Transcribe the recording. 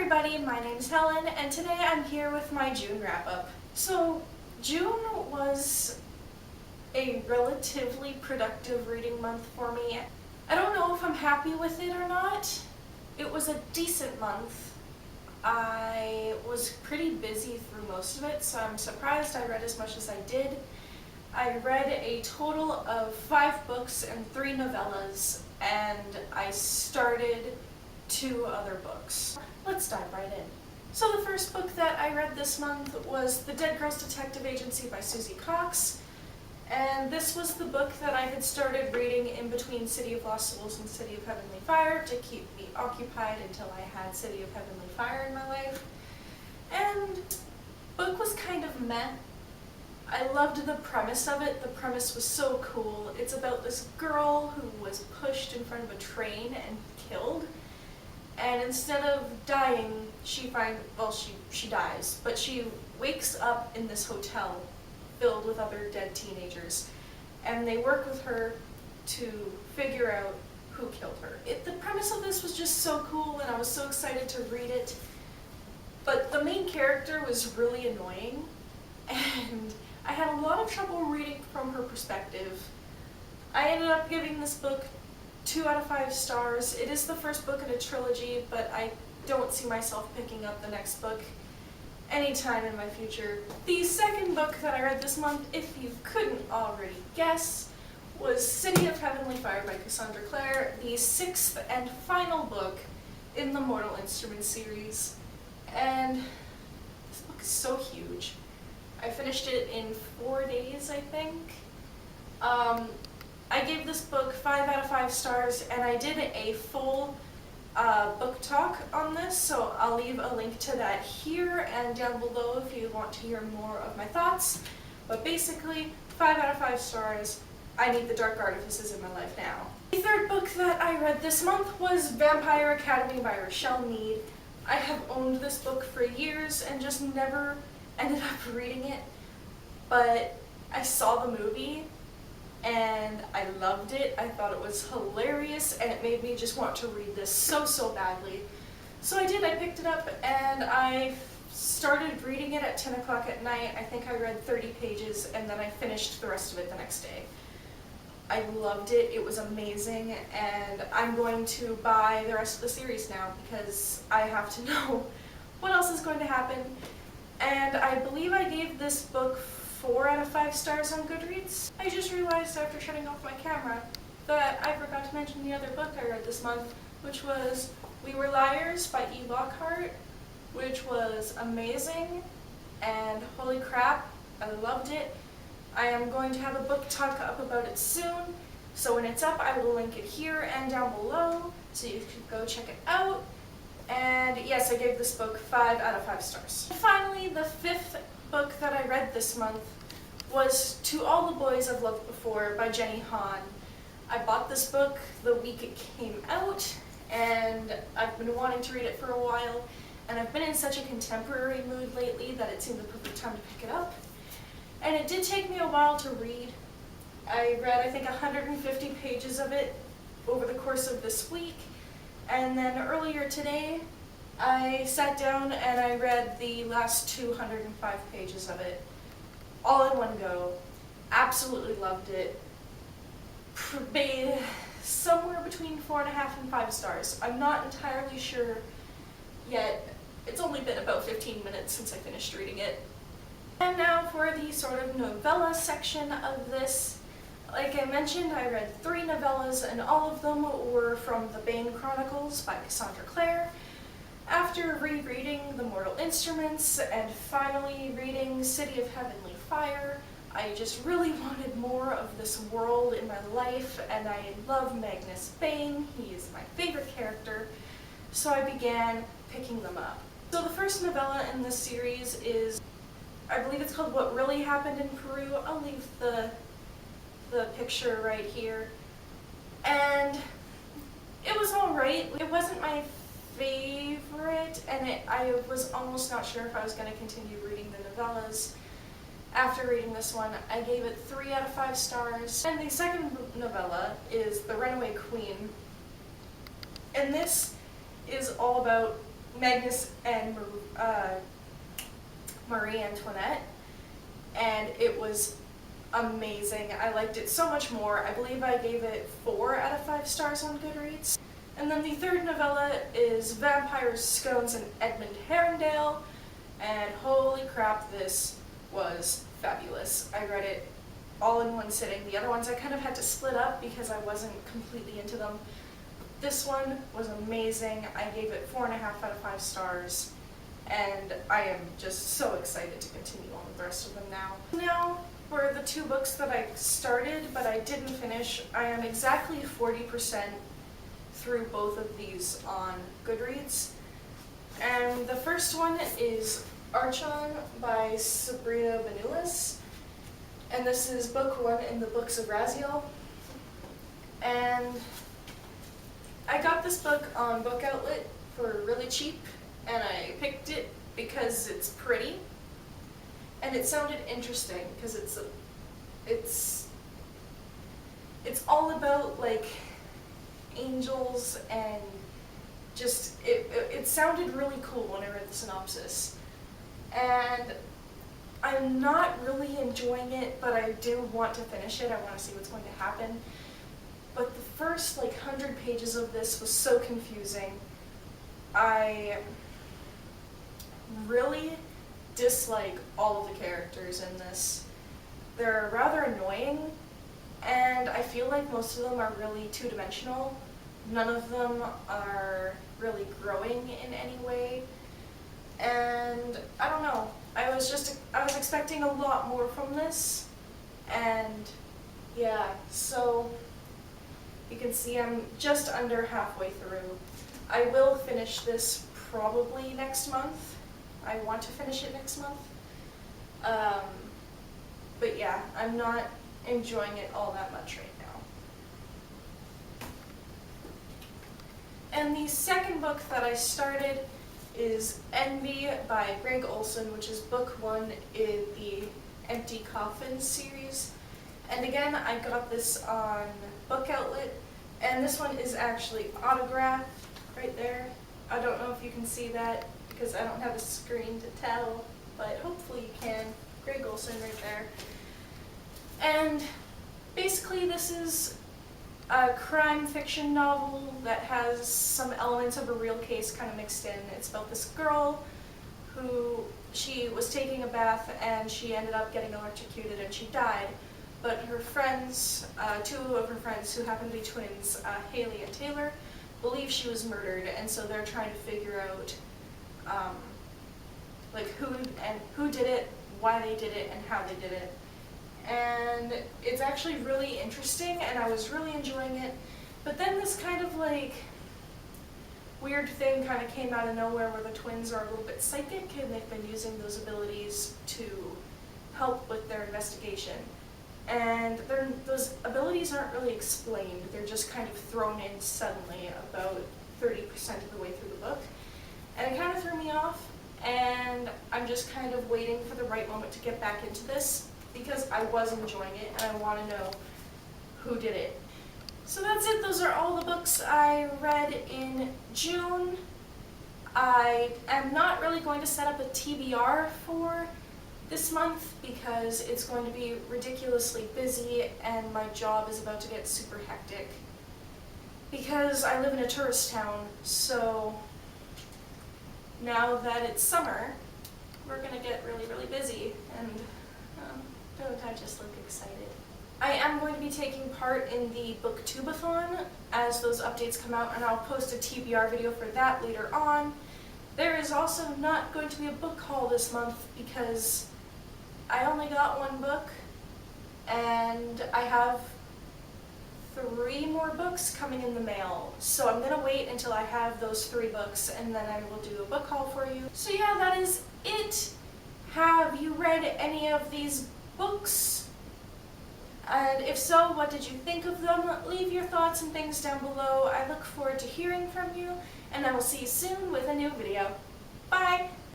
everybody, my name's Helen, and today I'm here with my June wrap-up. So, June was a relatively productive reading month for me. I don't know if I'm happy with it or not. It was a decent month. I was pretty busy through most of it, so I'm surprised I read as much as I did. I read a total of 5 books and 3 novellas, and I started 2 other books. Let's dive right in. So the first book that I read this month was The Dead Girls Detective Agency by Susie Cox, and this was the book that I had started reading in between City of Lost Souls and City of Heavenly Fire to keep me occupied until I had City of Heavenly Fire in my life. And the book was kind of meh. I loved the premise of it. The premise was so cool. It's about this girl who was pushed in front of a train and killed. And instead of dying, she dies. But she wakes up in this hotel filled with other dead teenagers. And they work with her to figure out who killed her. The premise of this was just so cool, and I was so excited to read it. But the main character was really annoying, and I had a lot of trouble reading from her perspective. I ended up giving this book 2 out of 5 stars. It is the first book in a trilogy, but I don't see myself picking up the next book anytime in my future. The second book that I read this month, if you couldn't already guess, was City of Heavenly Fire by Cassandra Clare, the 6th and final book in the Mortal Instruments series. And this book is so huge. I finished it in 4 days, I think. I gave this book 5 out of 5 stars, and I did a full book talk on this, so I'll leave a link to that here and down below if you want to hear more of my thoughts. But basically, 5 out of 5 stars. I need the dark artifices in my life now. The third book that I read this month was Vampire Academy by Rochelle Mead. I have owned this book for years and just never ended up reading it, but I saw the movie and I loved it. I thought it was hilarious, and it made me just want to read this so badly. So I did. I picked it up and I started reading it at 10 o'clock at night. I think I read 30 pages and then I finished the rest of it the next day. I loved it. It was amazing, and I'm going to buy the rest of the series now because I have to know what else is going to happen. And I believe I gave this book 4 out of 5 stars on Goodreads. I just realized after shutting off my camera that I forgot to mention the other book I read this month, which was We Were Liars by E. Lockhart, which was amazing, and holy crap, I loved it. I am going to have a book talk up about it soon, so when it's up I will link it here and down below, so you can go check it out. And yes, I gave this book 5 out of 5 stars. And finally, the 5th book that I read this month was To All the Boys I've Loved Before by Jenny Han. I bought this book the week it came out, and I've been wanting to read it for a while, and I've been in such a contemporary mood lately that it seemed the perfect time to pick it up. And it did take me a while to read. I read, I think, 150 pages of it over the course of this week. And then earlier today, I sat down and I read the last 205 pages of it, all in one go. Absolutely loved it. Made somewhere between 4.5 and 5 stars. I'm not entirely sure yet. It's only been about 15 minutes since I finished reading it. And now for the sort of novella section of this. Like I mentioned, I read 3 novellas, and all of them were from the Bane Chronicles by Cassandra Clare. After rereading The Mortal Instruments and finally reading City of Heavenly Fire, I just really wanted more of this world in my life, and I love Magnus Bane. He is my favorite character, so I began picking them up. So the first novella in this series is, I believe it's called What Really Happened in Peru. I'll leave the picture right here. And it was alright. It wasn't my favorite, and I was almost not sure if I was going to continue reading the novellas. After reading this one, I gave it 3 out of 5 stars. And the second novella is The Runaway Queen. And this is all about Magnus and Marie Antoinette, and it was amazing. I liked it so much more. I believe I gave it 4 out of 5 stars on Goodreads. And then the third novella is Vampires, Scones, and Edmund Herondale, and holy crap, this was fabulous. I read it all in one sitting. The other ones I kind of had to split up because I wasn't completely into them. This one was amazing. I gave it 4.5 out of 5 stars, and I am just so excited to continue on with the rest of them now. Now, for the 2 books that I started but I didn't finish, I am exactly 40% through both of these on Goodreads. And the first one is Archon by Sabrina Benulis, and this is book 1 in the Books of Raziel. And I got this book on Book Outlet for really cheap, and I picked it because it's pretty and it sounded interesting because it's all about like angels, and just it sounded really cool when I read the synopsis. And I'm not really enjoying it, but I do want to finish it. I want to see what's going to happen. But the first like 100 pages of this was so confusing. I really dislike all of the characters in this. They're rather annoying, and I feel like most of them are really two-dimensional. None of them are really growing in any way. And I don't know, I was expecting a lot more from this, and yeah, so you can see I'm just under halfway through. I will finish this probably next month. I want to finish it next month. But yeah, I'm not enjoying it all that much right now. And the second book that I started is Envy by Greg Olson, which is book 1 in the Empty Coffin series. And again, I got this on Book Outlet, and this one is actually autographed right there. I don't know if you can see that because I don't have a screen to tell, but hopefully you can. Greg Olson right there. And basically this is a crime fiction novel that has some elements of a real case kind of mixed in. It's about this girl who, she was taking a bath and she ended up getting electrocuted and she died. But her friends, 2 of her friends who happen to be twins, Haley and Taylor, believe she was murdered, and so they're trying to figure out like who did it, why they did it, and how they did it. And it's actually really interesting, and I was really enjoying it. But then this kind of like weird thing kind of came out of nowhere where the twins are a little bit psychic, and they've been using those abilities to help with their investigation. And those abilities aren't really explained. They're just kind of thrown in suddenly about 30% of the way through the book. And it kind of threw me off, and I'm just kind of waiting for the right moment to get back into this because I was enjoying it and I want to know who did it. So that's it. Those are all the books I read in June. I am not really going to set up a TBR for this month because it's going to be ridiculously busy and my job is about to get super hectic because I live in a tourist town. So now that it's summer, we're going to get really, really busy, and don't I just look excited? I am going to be taking part in the Booktubeathon as those updates come out, and I'll post a TBR video for that later on. There is also not going to be a book haul this month because I only got 1 book, and I have 3 more books coming in the mail. So I'm going to wait until I have those 3 books, and then I will do a book haul for you. So yeah, that is it. Have you read any of these books? And if so, what did you think of them? Leave your thoughts and things down below. I look forward to hearing from you, and I will see you soon with a new video. Bye!